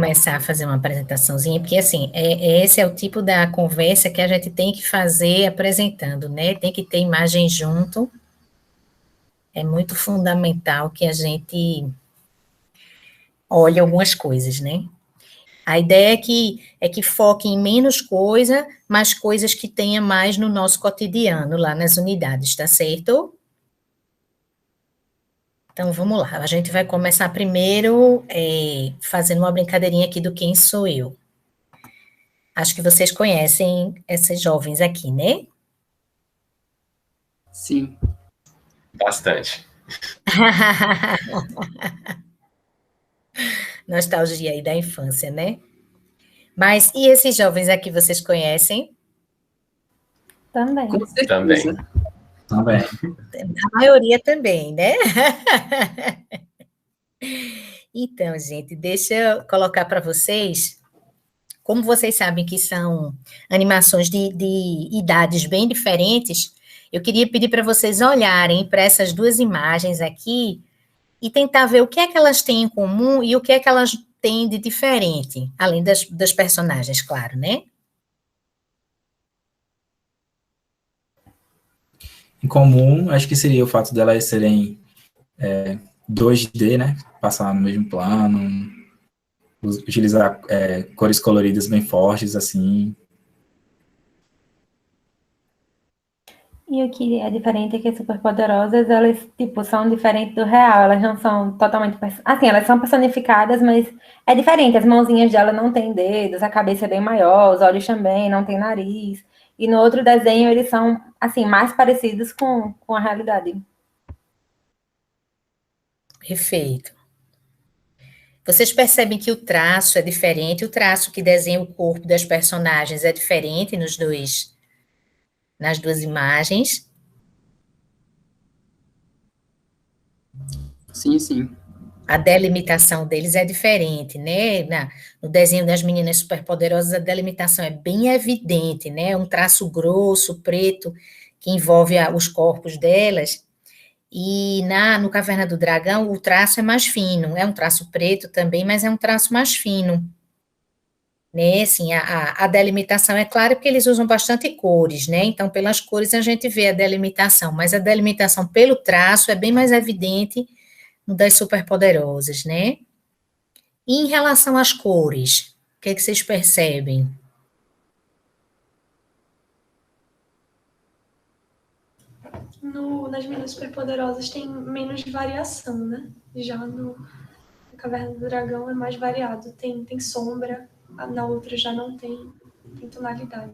começar a fazer uma apresentaçãozinha, porque, assim, esse é o tipo da conversa que a gente tem que fazer apresentando, né? Tem que ter imagem junto. É muito fundamental que a gente olhe algumas coisas, né? A ideia é que foque em menos coisa, mas coisas que tenha mais no nosso cotidiano, lá nas unidades, tá certo? Então, vamos lá. A gente vai começar primeiro fazendo uma brincadeirinha aqui do Quem Sou Eu. Acho que vocês conhecem essas jovens aqui, né? Sim. Bastante. Nostalgia aí da infância, né? Mas, e esses jovens aqui vocês conhecem? Também. Com certeza. Também. Também. A maioria também, né? Então, gente, deixa eu colocar para vocês. Como vocês sabem que são animações de idades bem diferentes, eu queria pedir para vocês olharem para essas duas imagens aqui e tentar ver o que é que elas têm em comum e o que é que elas têm de diferente, além das personagens, claro, né? Em comum, acho que seria o fato delas serem 2D, né? Passar no mesmo plano, utilizar cores coloridas bem fortes, assim. E o que é diferente é que as superpoderosas, elas, tipo, são diferentes do real. Elas não são totalmente... Assim, elas são personificadas, mas é diferente. As mãozinhas dela não têm dedos, a cabeça é bem maior, os olhos também, não tem nariz. E no outro desenho, eles são, assim, mais parecidos com a realidade. Perfeito. Vocês percebem que o traço é diferente, o traço que desenha o corpo das personagens é diferente nas duas imagens. Sim, sim. A delimitação deles é diferente, né? No desenho das meninas superpoderosas, a delimitação é bem evidente, né? Um traço grosso, preto, que envolve os corpos delas. E no Caverna do Dragão, o traço é mais fino. É um traço preto também, mas é um traço mais fino. Né? Assim, a delimitação é clara porque eles usam bastante cores, né? Então, pelas cores a gente vê a delimitação, mas a delimitação pelo traço é bem mais evidente no das superpoderosas, né? E em relação às cores, o que é que vocês percebem? Nas meninas superpoderosas tem menos variação, né? Já no Caverna do Dragão é mais variado. Tem sombra, na outra já não tem tonalidade.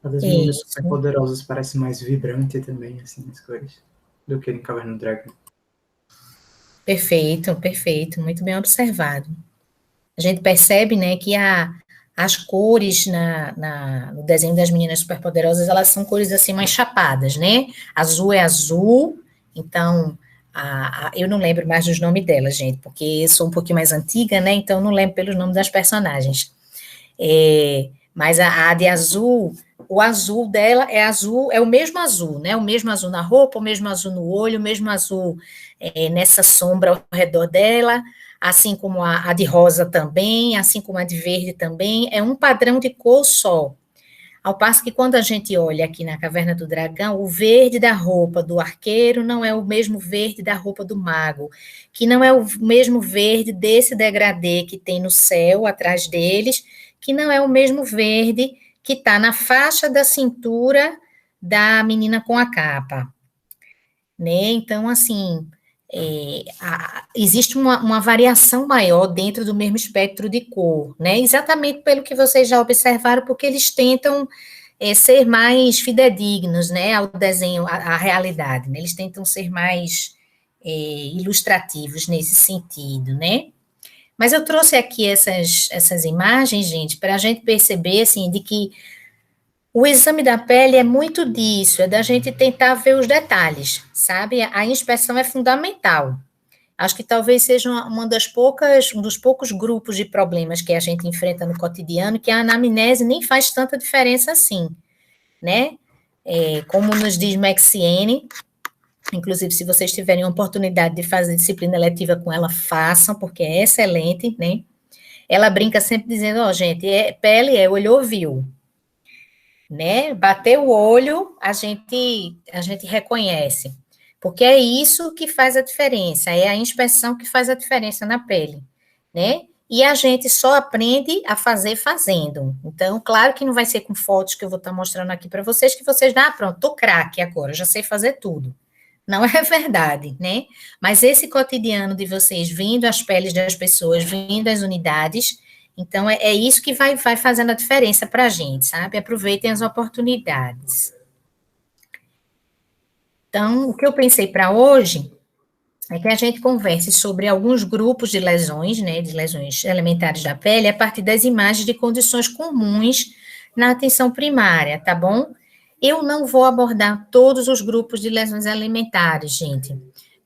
A das meninas superpoderosas parece mais vibrante também, assim, as cores, do que em Caverna do Dragão. Perfeito, perfeito, muito bem observado. A gente percebe, né, que as cores no desenho das meninas superpoderosas, elas são cores assim mais chapadas, né? Azul é azul, então eu não lembro mais dos nomes delas, gente, porque eu sou um pouquinho mais antiga, né? Então não lembro pelos nomes das personagens. Mas a de azul, o azul dela é azul, é o mesmo azul, né? O mesmo azul na roupa, o mesmo azul no olho, o mesmo azul nessa sombra ao redor dela, assim como a de rosa também, assim como a de verde também, é um padrão de cor só. Ao passo que quando a gente olha aqui na Caverna do Dragão, o verde da roupa do arqueiro não é o mesmo verde da roupa do mago, que não é o mesmo verde desse degradê que tem no céu atrás deles, que não é o mesmo verde que está na faixa da cintura da menina com a capa. Né? Então, assim, existe uma variação maior dentro do mesmo espectro de cor, né? Exatamente pelo que vocês já observaram, porque eles tentam ser mais fidedignos, né, ao desenho, à realidade, né? Eles tentam ser mais ilustrativos nesse sentido, né? Mas eu trouxe aqui essas imagens, gente, para a gente perceber, assim, de que o exame da pele é muito disso, é da gente tentar ver os detalhes, sabe? A inspeção é fundamental. Acho que talvez seja um dos poucos grupos de problemas que a gente enfrenta no cotidiano que a anamnese nem faz tanta diferença assim, né? Como nos diz Maxiene, Inclusive, se vocês tiverem a oportunidade de fazer disciplina eletiva com ela, façam, porque é excelente, né? Ela brinca sempre dizendo, ó, gente, pele é olho ouviu, né? Bater o olho, a gente reconhece, porque é isso que faz a diferença, é a inspeção que faz a diferença na pele, né? E a gente só aprende a fazer fazendo. Então, claro que não vai ser com fotos que eu vou estar mostrando aqui para vocês, que vocês, pronto, tô craque agora, já sei fazer tudo. Não é verdade, né? Mas esse cotidiano de vocês vendo as peles das pessoas, vendo as unidades, então é isso que vai fazendo a diferença para a gente, sabe? Aproveitem as oportunidades. Então, o que eu pensei para hoje é que a gente converse sobre alguns grupos de lesões, né, de lesões elementares da pele, a partir das imagens de condições comuns na atenção primária, tá bom? Eu não vou abordar todos os grupos de lesões alimentares, gente,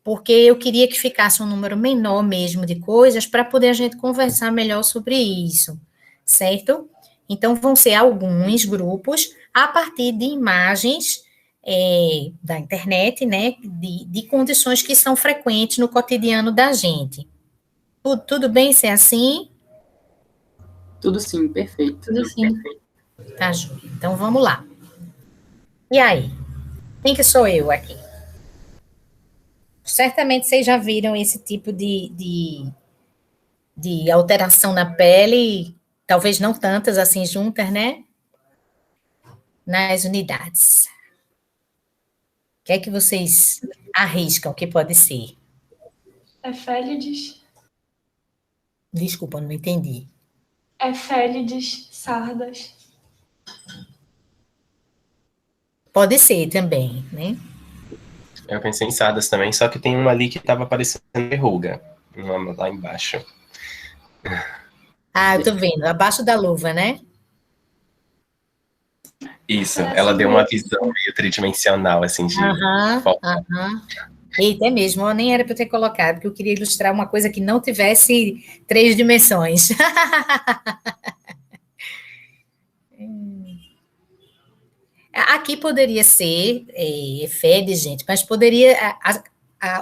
porque eu queria que ficasse um número menor mesmo de coisas para poder a gente conversar melhor sobre isso, certo? Então, vão ser alguns grupos a partir de imagens da internet, né, de condições que são frequentes no cotidiano da gente. Tudo bem ser assim? Tudo sim, perfeito. Tudo sim. Tá, Ju. Então, vamos lá. E aí? Quem que sou eu aqui? Certamente vocês já viram esse tipo de alteração na pele, talvez não tantas assim juntas, né? Nas unidades. O que é que vocês arriscam que pode ser? Efélides, Desculpa, não entendi. efélides, sardas. Pode ser também, né? Eu pensei em sardas também, só que tem uma ali que estava parecendo verruga. Uma lá embaixo. Ah, eu tô vendo, abaixo da luva, né? Isso, Parece ela deu uma mesmo. visão meio tridimensional, assim, de foto. Eita, é mesmo, nem era para eu ter colocado, porque eu queria ilustrar uma coisa que não tivesse 3 dimensões. Aqui poderia ser Efedes, gente, mas poderia...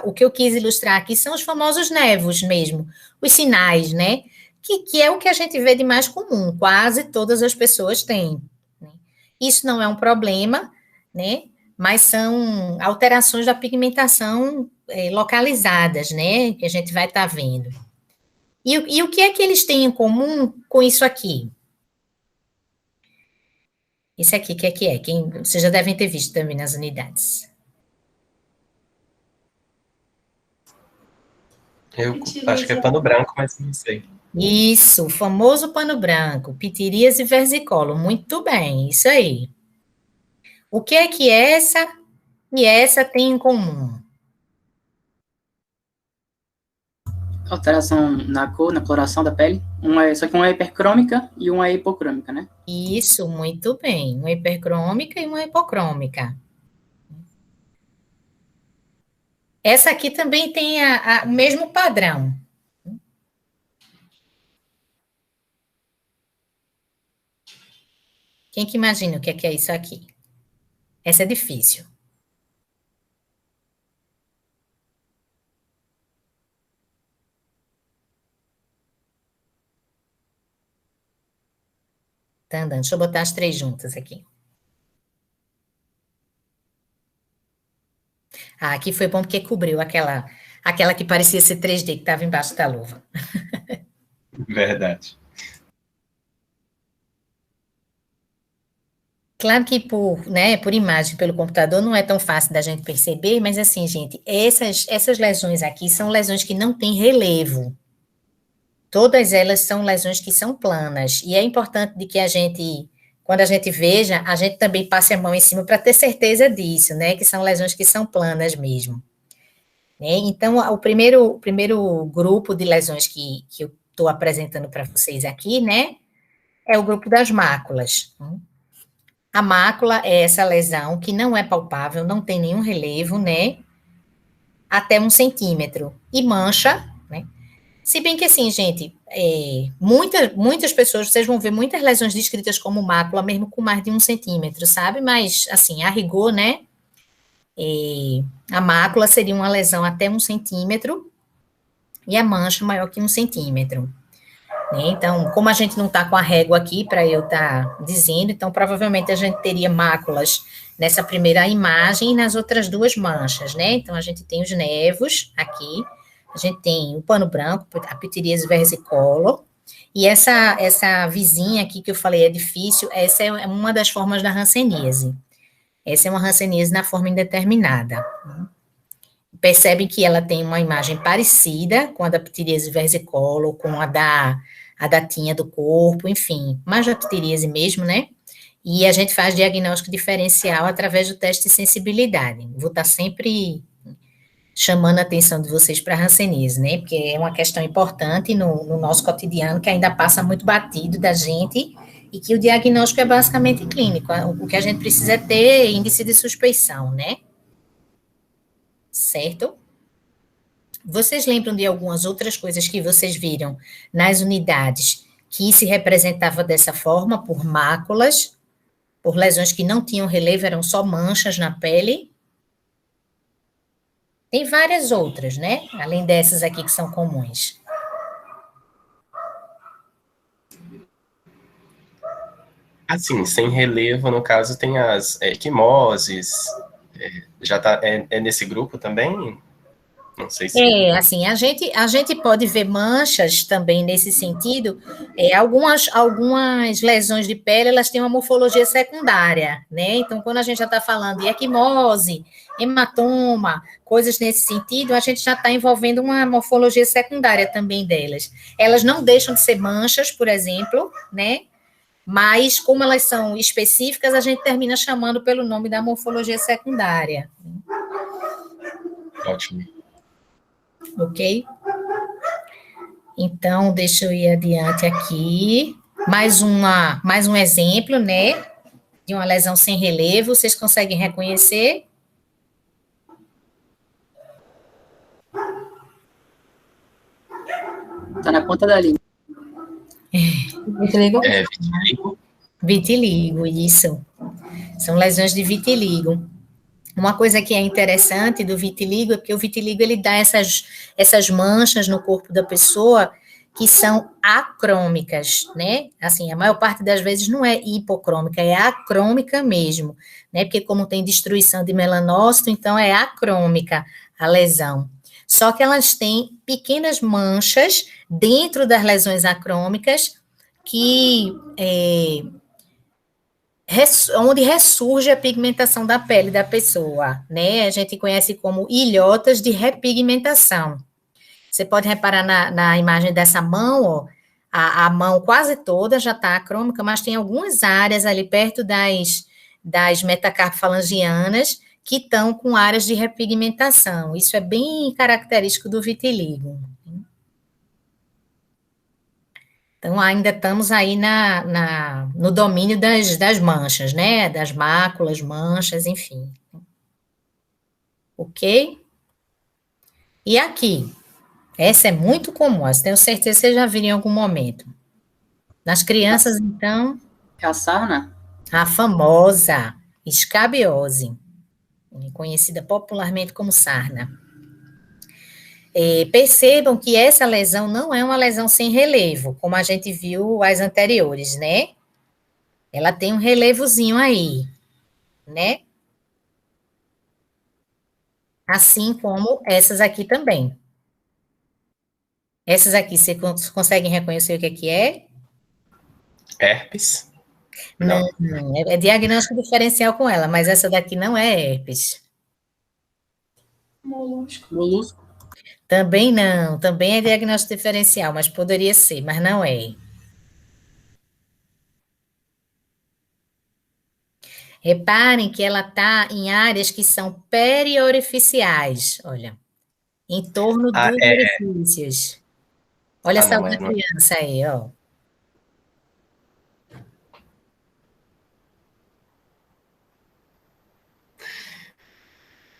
o que eu quis ilustrar aqui são os famosos névoos mesmo, os sinais, né? Que é o que a gente vê de mais comum, quase todas as pessoas têm. Né? Isso não é um problema, né? Mas são alterações da pigmentação localizadas, né? Que a gente vai estar vendo. E o que é que eles têm em comum com isso aqui? Esse aqui, o que é que é? Vocês já devem ter visto também nas unidades. Eu acho que é pano branco, mas não sei. Isso, o famoso pano branco, pitiríase e versicolo. Muito bem, isso aí. O que é que essa e essa têm em comum? Alteração na cor, na coloração da pele. Só que uma é hipercrômica e uma é hipocrômica, né? Isso, muito bem. Uma hipercrômica e uma hipocrômica. Essa aqui também tem o mesmo padrão. Quem que imagina o que é isso aqui? Essa é difícil. Tá andando. Deixa eu botar as 3 juntas aqui. Aqui foi bom porque cobriu aquela que parecia ser 3D, que estava embaixo da luva. Verdade. Claro que por imagem, pelo computador, não é tão fácil da gente perceber, mas assim, gente, essas lesões aqui são lesões que não têm relevo. Todas elas são lesões que são planas, e é importante de que quando a gente veja, a gente também passe a mão em cima para ter certeza disso, né, que são lesões que são planas mesmo. Né? Então, o primeiro grupo de lesões que eu estou apresentando para vocês aqui, né, é o grupo das máculas. A mácula é essa lesão que não é palpável, não tem nenhum relevo, né? Até 1 centímetro. E mancha, né? Se bem que assim, gente, muitas pessoas, vocês vão ver muitas lesões descritas como mácula, mesmo com mais de 1 centímetro, sabe? Mas, assim, a rigor, né? A mácula seria uma lesão até 1 centímetro e a mancha maior que 1 centímetro. Né? Então, como a gente não está com a régua aqui para eu estar dizendo, então provavelmente a gente teria máculas nessa primeira imagem e nas outras 2 manchas, né? Então, a gente tem os nevos aqui, a gente tem o pano branco, a pitiríase versicolor, e essa vizinha aqui que eu falei é difícil, essa é uma das formas da hanseníase. Essa é uma hanseníase na forma indeterminada. Percebem que ela tem uma imagem parecida com a da pitiríase versicolor, com a da tinha do corpo, enfim, mais da pitiríase mesmo, né? E a gente faz diagnóstico diferencial através do teste de sensibilidade. Vou estar sempre chamando a atenção de vocês para a hanseníase, né? Porque é uma questão importante no nosso cotidiano, que ainda passa muito batido da gente, e que o diagnóstico é basicamente clínico. O que a gente precisa é ter índice de suspeição, né? Certo? Vocês lembram de algumas outras coisas que vocês viram nas unidades que se representava dessa forma, por máculas, por lesões que não tinham relevo, eram só manchas na pele? Tem várias outras, né? Além dessas aqui que são comuns. Assim, sem relevo, no caso, tem as equimoses, já tá, é nesse grupo também? Não sei se... Assim, a gente pode ver manchas também nesse sentido, algumas lesões de pele, elas têm uma morfologia secundária, né? Então, quando a gente já está falando de equimose, hematoma, coisas nesse sentido, a gente já está envolvendo uma morfologia secundária também delas. Elas não deixam de ser manchas, por exemplo, né? Mas, como elas são específicas, a gente termina chamando pelo nome da morfologia secundária. Ótimo. Ok? Então, deixa eu ir adiante aqui. Mais um exemplo, né? De uma lesão sem relevo. Vocês conseguem reconhecer? Tá na ponta da língua. Vitiligo? Vitiligo. Vitiligo, isso. São lesões de vitiligo. Uma coisa que é interessante do vitiligo é que o vitiligo ele dá essas manchas no corpo da pessoa que são acrômicas, né? Assim, a maior parte das vezes não é hipocrômica, é acrômica mesmo, né? Porque como tem destruição de melanócito, então é acrômica a lesão. Só que elas têm pequenas manchas dentro das lesões acrômicas que onde ressurge a pigmentação da pele da pessoa, né? A gente conhece como ilhotas de repigmentação. Você pode reparar na imagem dessa mão, ó, a mão quase toda já está acrômica, mas tem algumas áreas ali perto das metacarpofalangianas que estão com áreas de repigmentação. Isso é bem característico do vitiligo. Então, ainda estamos aí no domínio das manchas, né? Das máculas, manchas, enfim. Ok? E aqui? Essa é muito comum, essa tenho certeza que vocês já viram em algum momento. Nas crianças, então... É a sarna? A famosa escabiose, conhecida popularmente como sarna. Percebam que essa lesão não é uma lesão sem relevo, como a gente viu as anteriores, né? Ela tem um relevozinho aí, né? Assim como essas aqui também. Essas aqui, vocês conseguem reconhecer o que é? Herpes? Não, é diagnóstico diferencial com ela, mas essa daqui não é herpes. Molusco. Também não, também é diagnóstico diferencial, mas poderia ser, mas não é. Reparem que ela está em áreas que são periorificiais, olha, em torno dos orifícios. Olha essa outra criança aí, ó.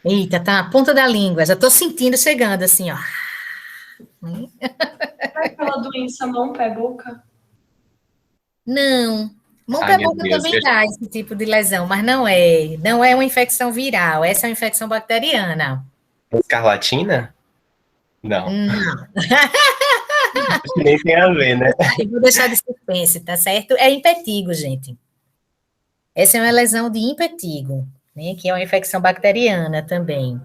Eita, tá na ponta da língua, já tô sentindo chegando assim, ó. É aquela doença mão, pé, boca? Não, Ai, meu Muca-muca Deus. também dá esse tipo de lesão, mas não é uma infecção viral, essa é uma infecção bacteriana. Escarlatina? Não. Não, Acho que nem tem a ver, né? eu vou deixar de suspense, tá certo? É impetigo, gente. Essa é uma lesão de impetigo, né, que é uma infecção bacteriana também.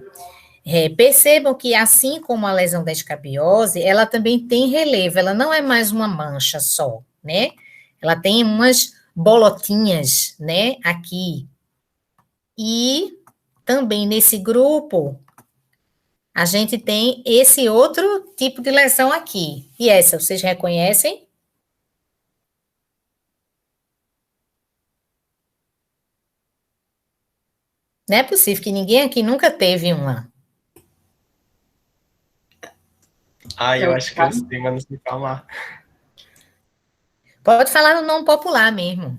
Percebam que, assim como a lesão da escabiose, ela também tem relevo, ela não é mais uma mancha só, né? Ela tem umas bolotinhas, né, aqui. E também nesse grupo, a gente tem esse outro tipo de lesão aqui. E essa, vocês reconhecem? Não é possível que ninguém aqui nunca teve uma. Ai, É eu acho que eu urticária? sei, mas não sei falar. Pode falar no nome popular mesmo.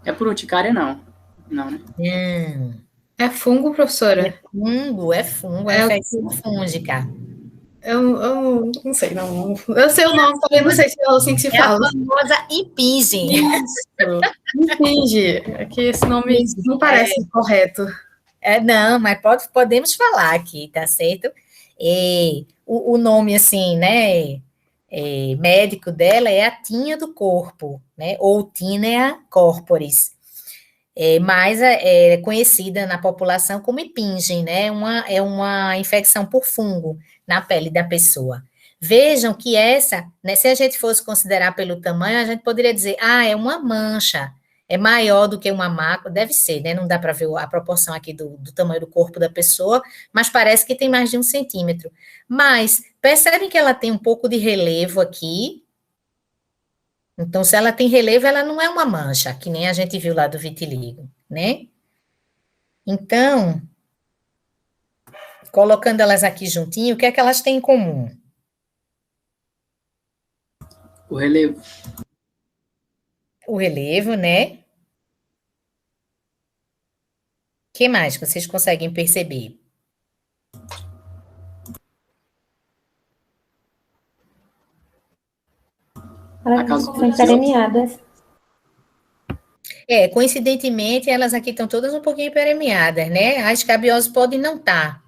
É por urticária, não. Não, né? É fungo, professora? É fungo, é É, infecção fúngica. eu não sei, não. Eu sei o nome, também não sei se é assim que se É a fala. famosa impingem. Isso. Entendi. É que esse nome não parece correto. Não, mas podemos falar aqui, tá certo? O nome, assim, né, médico dela é a tinea do corpo, né, ou tinea corporis. Mas é conhecida na população como impingem, né, é uma infecção por fungo na pele da pessoa. Vejam que essa, né, se a gente fosse considerar pelo tamanho, a gente poderia dizer, é uma mancha, é maior do que uma mácula, deve ser, né? Não dá para ver a proporção aqui do tamanho do corpo da pessoa, mas parece que tem mais de 1 centímetro. Mas percebem que ela tem um pouco de relevo aqui. Então, se ela tem relevo, ela não é uma mancha, que nem a gente viu lá do vitiligo, né? Então, colocando elas aqui juntinho, o que é que elas têm em comum? O relevo. O relevo, né? O que mais que vocês conseguem perceber? Elas causa são permeadas. Coincidentemente, elas aqui estão todas um pouquinho permeadas, né? A escabiose pode não estar.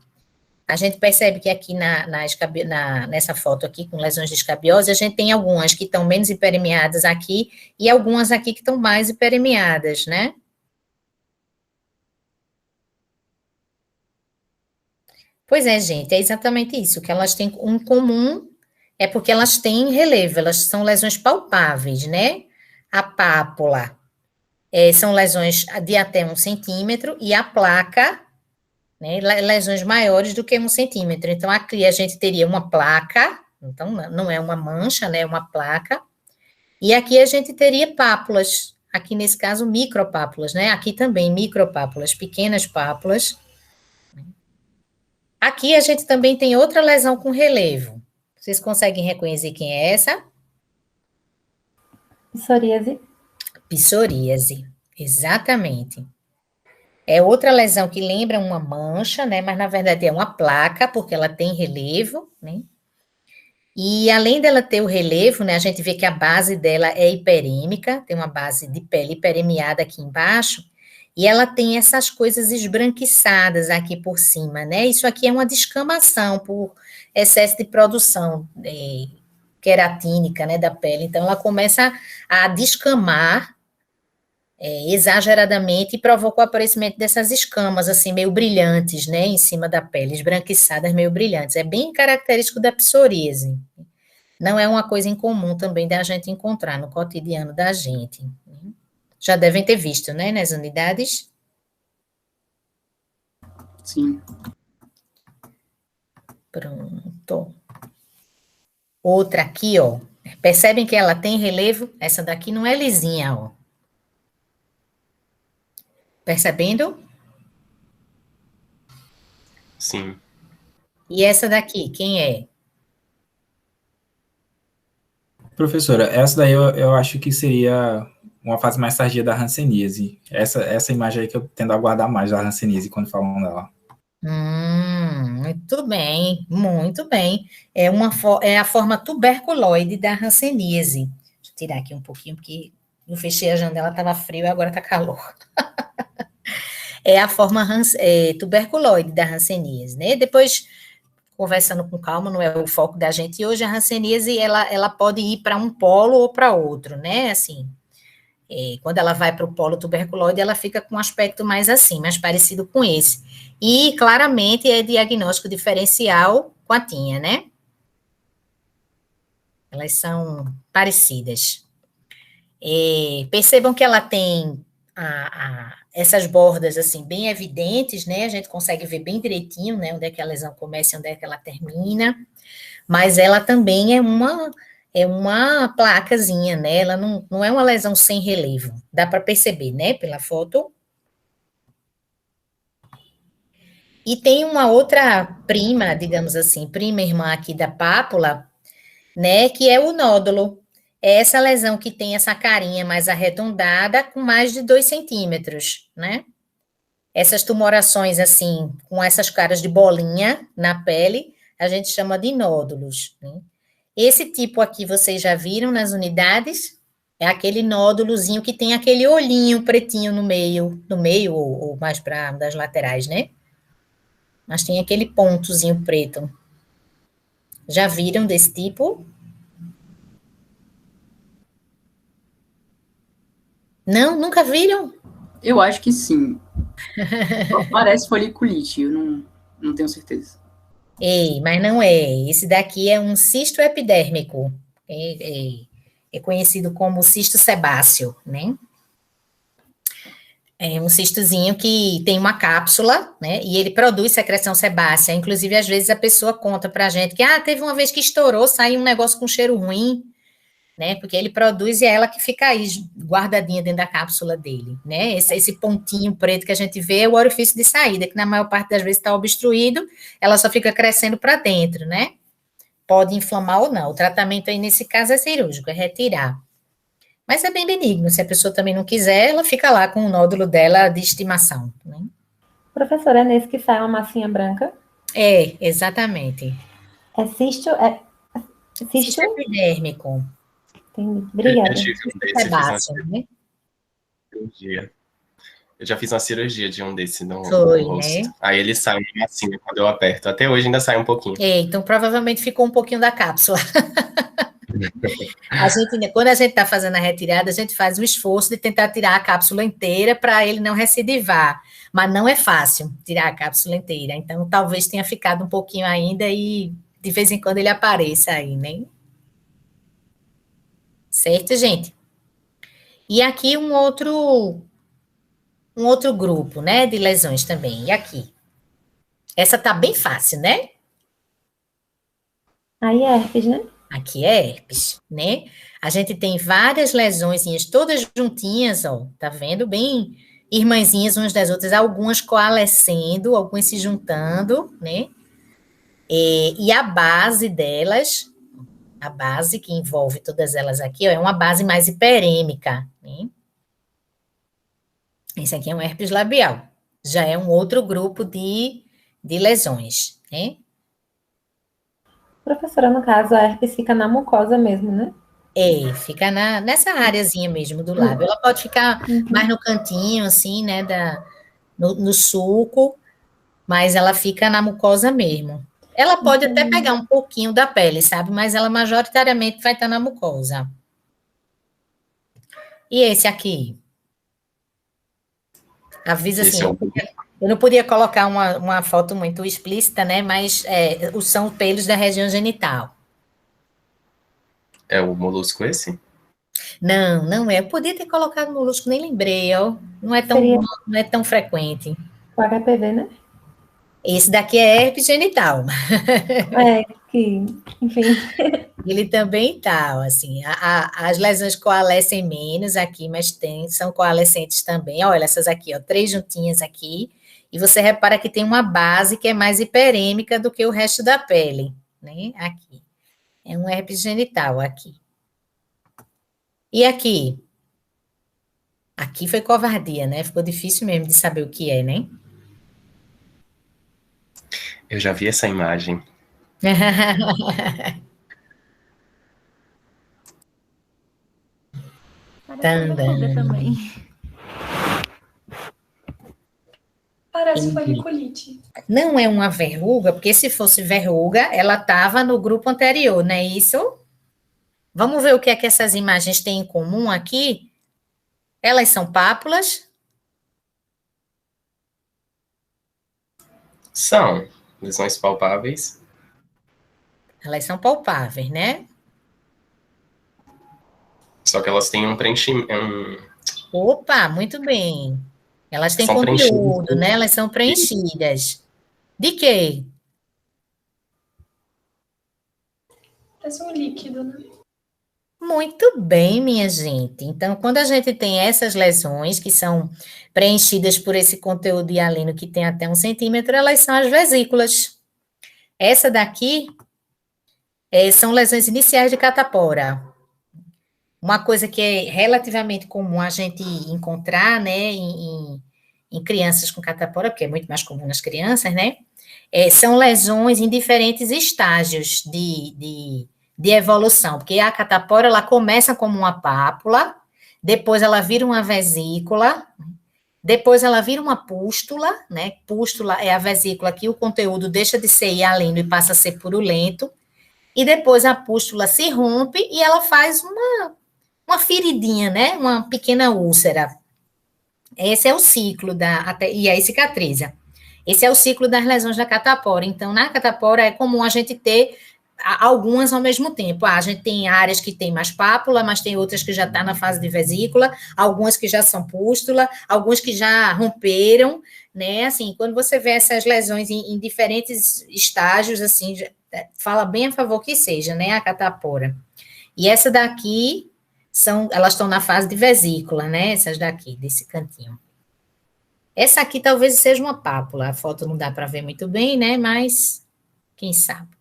A gente percebe que aqui nessa foto aqui, com lesões de escabiose, a gente tem algumas que estão menos hiperemiadas aqui e algumas aqui que estão mais hiperemiadas, né? Pois é, gente, é exatamente isso. O que elas têm em comum é porque elas têm relevo, elas são lesões palpáveis, né? A pápula são lesões de até 1 centímetro e a placa, né, lesões maiores do que 1 centímetro. Então, aqui a gente teria uma placa, então não é uma mancha, né, é uma placa, e aqui a gente teria pápulas, aqui nesse caso micropápulas, né, aqui também micropápulas, pequenas pápulas. Aqui a gente também tem outra lesão com relevo. Vocês conseguem reconhecer quem é essa? Psoríase. Psoríase, exatamente. É outra lesão que lembra uma mancha, né? Mas na verdade é uma placa, porque ela tem relevo, né? E além dela ter o relevo, né? A gente vê que a base dela é hiperêmica, tem uma base de pele hiperemiada aqui embaixo, e ela tem essas coisas esbranquiçadas aqui por cima, né? Isso aqui é uma descamação por excesso de produção queratínica, né, da pele. Então, ela começa a descamar exageradamente e provoca o aparecimento dessas escamas, assim, meio brilhantes, né, em cima da pele, esbranquiçadas, meio brilhantes. É bem característico da psoríase. Não é uma coisa incomum também da gente encontrar no cotidiano da gente. Já devem ter visto, né, nas unidades? Sim. Pronto. Outra aqui, ó. Percebem que ela tem relevo? Essa daqui não é lisinha, ó. Percebendo? Sim. E essa daqui, quem é? Professora, essa daí eu acho que seria uma fase mais tardia da hanseníase. Essa imagem aí que eu tendo a guardar mais da hanseníase quando falam dela. Muito bem, muito bem. É a forma tuberculoide da hanseníase. Deixa eu tirar aqui um pouquinho, porque eu fechei a janela, estava frio e agora está calor. É a forma tuberculoide da hanseníase, né? Depois, conversando com calma, não é o foco da gente hoje, a hanseníase, ela pode ir para um polo ou para outro, né? Assim, quando ela vai para o polo tuberculoide, ela fica com um aspecto mais assim, mais parecido com esse. E, claramente, é diagnóstico diferencial com a tinha, né? Elas são parecidas. Percebam que ela tem essas bordas, assim, bem evidentes, né? A gente consegue ver bem direitinho, né? Onde é que a lesão começa e onde é que ela termina. Mas ela também é uma placazinha, né? Ela não é uma lesão sem relevo. Dá para perceber, né? Pela foto. E tem uma outra prima, digamos assim, prima irmã aqui da pápula, né? Que é o nódulo. É essa lesão que tem essa carinha mais arredondada, com mais de 2 centímetros, né? Essas tumorações, assim, com essas caras de bolinha na pele, a gente chama de nódulos, né? Esse tipo aqui, vocês já viram nas unidades? É aquele nódulozinho que tem aquele olhinho pretinho no meio ou mais para das laterais, né? Mas tem aquele pontozinho preto. Já viram desse tipo? Não, nunca viram? Eu acho que sim. Parece foliculite, eu não tenho certeza. Mas não é. Esse daqui é um cisto epidérmico. É conhecido como cisto sebáceo, né? É um cistozinho que tem uma cápsula, né? E ele produz secreção sebácea. Inclusive, às vezes a pessoa conta pra gente que, teve uma vez que estourou, saiu um negócio com cheiro ruim, né? Porque ele produz e é ela que fica aí guardadinha dentro da cápsula dele, né? Esse pontinho preto que a gente vê é o orifício de saída, que na maior parte das vezes está obstruído, ela só fica crescendo para dentro, né? Pode inflamar ou não. O tratamento aí nesse caso é cirúrgico, é retirar. Mas é bem benigno. Se a pessoa também não quiser, ela fica lá com o nódulo dela de estimação, né? Professora, é nesse que sai uma massinha branca? Exatamente. É cisto? Cisto epidérmico. Entendi. Obrigada. Eu tive um desse, eu já fiz uma cirurgia de um desse no rosto. Né? Aí ele sai uma massinha quando eu aperto. Até hoje ainda sai um pouquinho. Então provavelmente ficou um pouquinho da cápsula. Quando a gente está fazendo a retirada, a gente faz o esforço de tentar tirar a cápsula inteira para ele não recidivar. Mas não é fácil tirar a cápsula inteira. Então, talvez tenha ficado um pouquinho ainda e de vez em quando ele apareça aí, né? Certo, gente? E aqui um outro grupo, né, de lesões também. E aqui? Essa tá bem fácil, né? Aí é herpes, né? Aqui é herpes, né? A gente tem várias lesõezinhas, todas juntinhas, ó, tá vendo? Bem irmãzinhas umas das outras, algumas coalescendo, algumas se juntando, né? E a base delas, a base que envolve todas elas aqui, ó, é uma base mais hiperêmica, né? Esse aqui é um herpes labial. Já é um outro grupo de lesões, né? Professora, no caso, a herpes fica na mucosa mesmo, né? Fica nessa áreazinha mesmo do lábio. Ela pode ficar mais no cantinho, assim, né, no sulco, mas ela fica na mucosa mesmo. Ela pode até pegar um pouquinho da pele, sabe? Mas ela majoritariamente vai estar na mucosa. E esse aqui? Avisa assim, eu não podia colocar uma foto muito explícita, né? Mas são pelos da região genital. É o molusco esse? Não é. Eu podia ter colocado molusco, nem lembrei, ó. Não é tão frequente. O HPV, né? Esse daqui é herpes genital. Enfim. Ele também tá, assim, as lesões coalescem menos aqui, mas são coalescentes também. Olha, essas aqui, ó, 3 juntinhas aqui, e você repara que tem uma base que é mais hiperêmica do que o resto da pele, né? Aqui. É um herpes genital aqui. E aqui? Aqui foi covardia, né? Ficou difícil mesmo de saber o que é, né? Eu já vi essa imagem. Parece uma verruga também. Parece foliculite. Não é uma verruga, porque se fosse verruga, ela estava no grupo anterior, não é isso? Vamos ver o que é que essas imagens têm em comum aqui? Elas são pápulas? São lesões palpáveis. Elas são palpáveis, né? Só que elas têm um preenchimento. Opa, muito bem. Elas têm São conteúdo, preenchidas. né? Elas são preenchidas. De quê? Parece um líquido, né? Muito bem, minha gente. Então, quando a gente tem essas lesões que são preenchidas por esse conteúdo hialino que tem até 1 centímetro, elas são as vesículas. Essa daqui são lesões iniciais de catapora. Uma coisa que é relativamente comum a gente encontrar, né, em crianças com catapora, porque é muito mais comum nas crianças, né, são lesões em diferentes estágios de evolução, porque a catapora, ela começa como uma pápula, depois ela vira uma vesícula, depois ela vira uma pústula, né, pústula é a vesícula que o conteúdo deixa de ser hialino e passa a ser purulento, e depois a pústula se rompe e ela faz uma feridinha, né, uma pequena úlcera. Esse é o ciclo e aí cicatriza. Esse é o ciclo das lesões da catapora. Então, na catapora é comum a gente ter algumas ao mesmo tempo. A gente tem áreas que tem mais pápula, mas tem outras que já estão na fase de vesícula, algumas que já são pústula, algumas que já romperam, né? Assim, quando você vê essas lesões em diferentes estágios, assim, fala bem a favor que seja, né? A catapora. E essa daqui elas estão na fase de vesícula, né? Essas daqui, desse cantinho. Essa aqui talvez seja uma pápula, a foto não dá para ver muito bem, né? Mas quem sabe.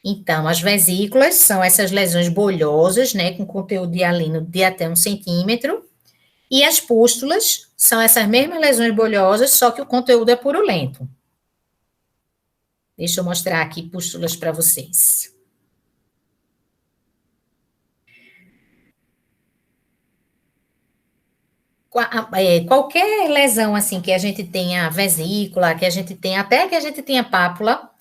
Então, as vesículas são essas lesões bolhosas, né? Com conteúdo hialino de até 1 centímetro. E as pústulas são essas mesmas lesões bolhosas, só que o conteúdo é purulento. Deixa eu mostrar aqui pústulas para vocês. Qualquer lesão, assim, que a gente tenha vesícula, que a gente tenha, até que a gente tenha pápula,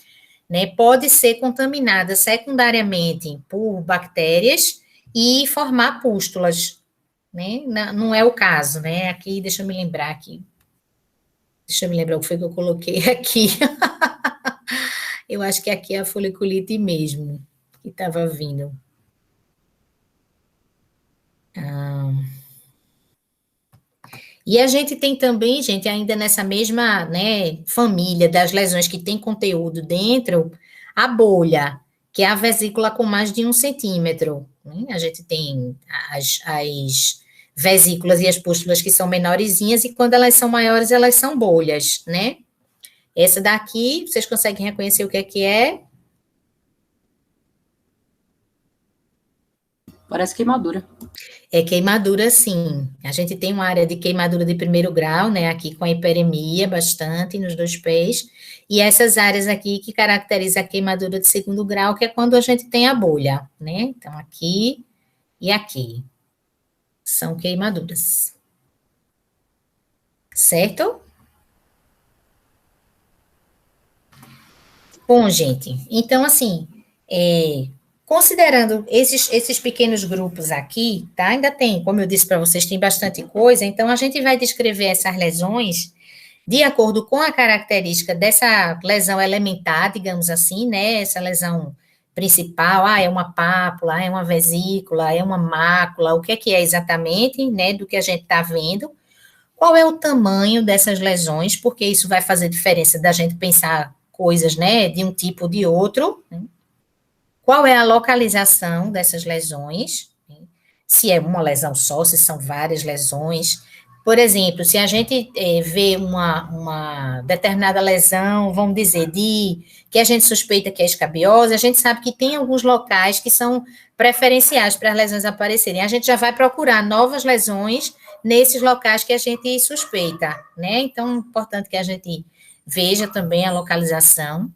né, pode ser contaminada secundariamente por bactérias e formar pústulas, né, não é o caso, né, aqui, deixa eu me lembrar aqui, deixa eu me lembrar o que foi que eu coloquei aqui, eu acho que aqui é a foliculite mesmo, que estava vindo. E a gente tem também, gente, ainda nessa mesma, né, família das lesões que tem conteúdo dentro, a bolha, que é a vesícula com mais de 1 centímetro. Né? A gente tem as vesículas e as pústulas que são menorzinhas, e quando elas são maiores, elas são bolhas, né? Essa daqui, vocês conseguem reconhecer o que é que é? Parece queimadura. É queimadura, sim. A gente tem uma área de queimadura de 1º grau, né, aqui com a hiperemia bastante nos 2 pés, e essas áreas aqui que caracterizam a queimadura de 2º grau, que é quando a gente tem a bolha, né, então aqui e aqui, são queimaduras. Certo? Bom, gente, então, assim, considerando esses pequenos grupos aqui, tá? Ainda tem, como eu disse para vocês, tem bastante coisa, então a gente vai descrever essas lesões de acordo com a característica dessa lesão elementar, digamos assim, né? Essa lesão principal, é uma pápula, é uma vesícula, é uma mácula, o que é exatamente, né? Do que a gente está vendo. Qual é o tamanho dessas lesões, porque isso vai fazer diferença da gente pensar coisas, né? De um tipo ou de outro, né? Qual é a localização dessas lesões? Se é uma lesão só, se são várias lesões. Por exemplo, se a gente vê uma determinada lesão, vamos dizer, que a gente suspeita que é escabiose, a gente sabe que tem alguns locais que são preferenciais para as lesões aparecerem. A gente já vai procurar novas lesões nesses locais que a gente suspeita, né? Então, é importante que a gente veja também a localização,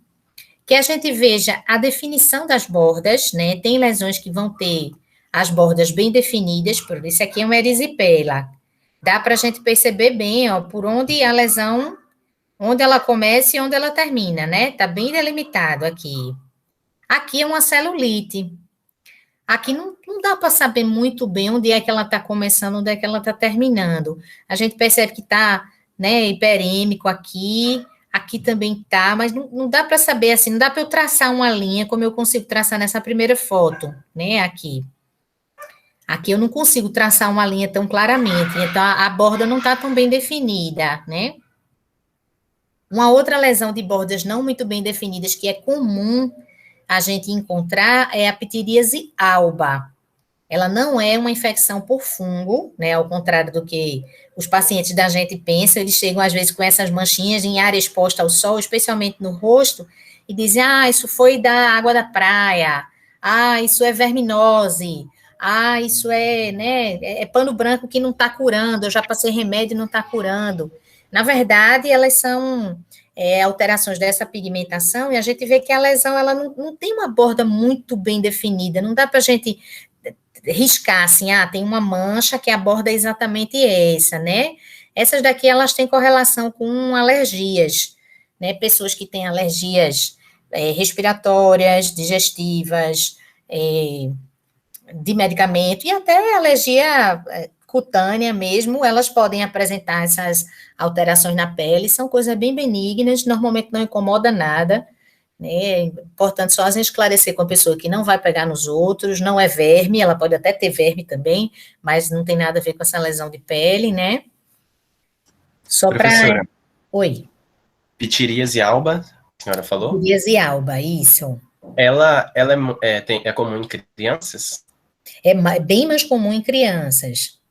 que a gente veja a definição das bordas, né? Tem lesões que vão ter as bordas bem definidas, por isso aqui é uma erisipela. Dá para a gente perceber bem, ó, por onde a lesão, onde ela começa e onde ela termina, né? Tá bem delimitado aqui. Aqui é uma celulite. Aqui não dá para saber muito bem onde é que ela está começando, onde é que ela está terminando. A gente percebe que está, né, hiperêmico aqui, aqui também está, mas não dá para saber assim, não dá para eu traçar uma linha como eu consigo traçar nessa primeira foto, né, aqui. Aqui eu não consigo traçar uma linha tão claramente, então a borda não está tão bem definida, né? Uma outra lesão de bordas não muito bem definidas que é comum a gente encontrar é a ptiríase alba. Ela não é uma infecção por fungo, né, ao contrário do que os pacientes da gente pensam, eles chegam às vezes com essas manchinhas em área exposta ao sol, especialmente no rosto, e dizem, isso foi da água da praia, isso é verminose, isso é, né, é pano branco que não está curando, eu já passei remédio e não está curando. Na verdade, elas são alterações dessa pigmentação, e a gente vê que a lesão ela não tem uma borda muito bem definida, não dá para a gente riscar assim, tem uma mancha que a borda é exatamente essa, né? Essas daqui, elas têm correlação com alergias, né? Pessoas que têm alergias respiratórias, digestivas, de medicamento, e até alergia cutânea mesmo, elas podem apresentar essas alterações na pele, são coisas bem benignas, normalmente não incomoda nada, né? É importante só a gente esclarecer com a pessoa que não vai pegar nos outros, não é verme, ela pode até ter verme também, mas não tem nada a ver com essa lesão de pele, né? Só para... Oi. Ptiríase alba, a senhora falou? Ptiríase alba, isso. Ela é comum em crianças? É bem mais comum em crianças.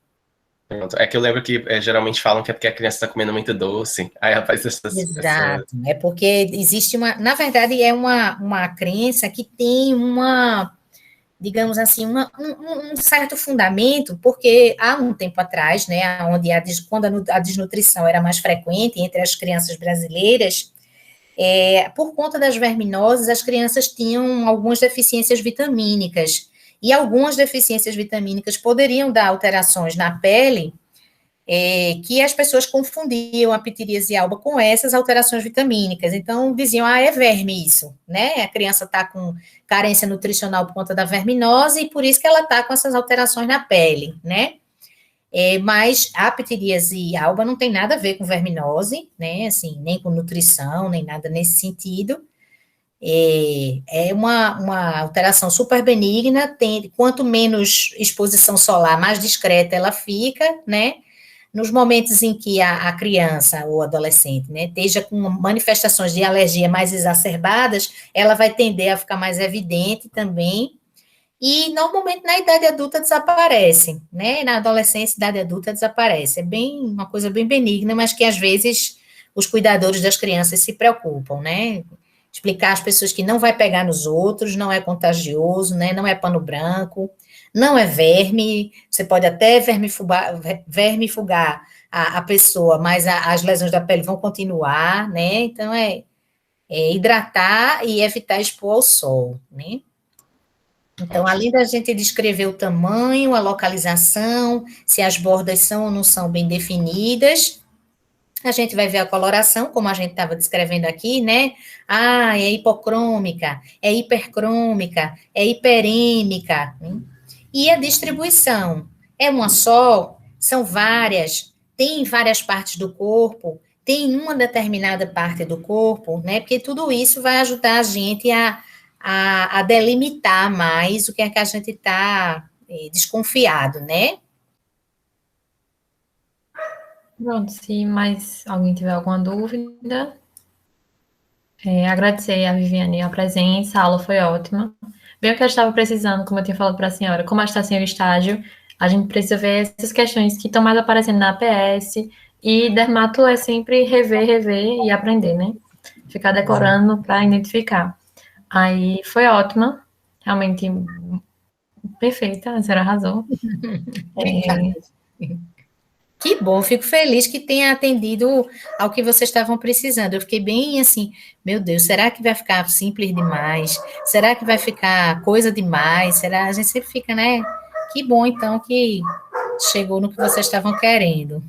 É que eu lembro que geralmente falam que é porque a criança está comendo muito doce. Aí ela faz Exato. É porque existe uma... Na verdade, é uma crença que tem digamos assim, um certo fundamento, porque há um tempo atrás, né, quando a desnutrição era mais frequente entre as crianças brasileiras, por conta das verminoses, as crianças tinham algumas deficiências vitamínicas, e algumas deficiências vitamínicas poderiam dar alterações na pele, que as pessoas confundiam a ptiríase alba com essas alterações vitamínicas. Então, diziam, é verme isso, né? A criança está com carência nutricional por conta da verminose, e por isso que ela está com essas alterações na pele, né? Mas a ptiríase alba não tem nada a ver com verminose, né? Assim, nem com nutrição, nem nada nesse sentido. É uma alteração super benigna, quanto menos exposição solar, mais discreta ela fica, né? Nos momentos em que a criança ou adolescente, né, esteja com manifestações de alergia mais exacerbadas, ela vai tender a ficar mais evidente também, e normalmente na idade adulta desaparece, né? Na adolescência, idade adulta desaparece. É uma coisa bem benigna, mas que às vezes os cuidadores das crianças se preocupam, né? Explicar às pessoas que não vai pegar nos outros, não é contagioso, né? Não é pano branco, não é verme, você pode até vermifugar a pessoa, mas as lesões da pele vão continuar, né? Então, hidratar e evitar expor ao sol, né? Então, além da gente descrever o tamanho, a localização, se as bordas são ou não são bem definidas, a gente vai ver a coloração, como a gente estava descrevendo aqui, né? É hipocrômica, é hipercrômica, é hiperêmica, né? E a distribuição, é uma só, são várias, tem em várias partes do corpo, tem em uma determinada parte do corpo, né? Porque tudo isso vai ajudar a gente a delimitar mais o que é que a gente está desconfiado, né? Pronto, se mais alguém tiver alguma dúvida, agradecer a Viviane a presença, a aula foi ótima. Bem o que eu estava precisando, como eu tinha falado para a senhora, como a gente está sem o estágio, a gente precisa ver essas questões que estão mais aparecendo na APS, e dermato é sempre rever e aprender, né? Ficar decorando para identificar. Aí foi ótima, realmente perfeita, a senhora arrasou. Que bom, fico feliz que tenha atendido ao que vocês estavam precisando. Eu fiquei bem assim, meu Deus, será que vai ficar simples demais? Será que vai ficar coisa demais? Será? A gente sempre fica, né? Que bom, então, que chegou no que vocês estavam querendo.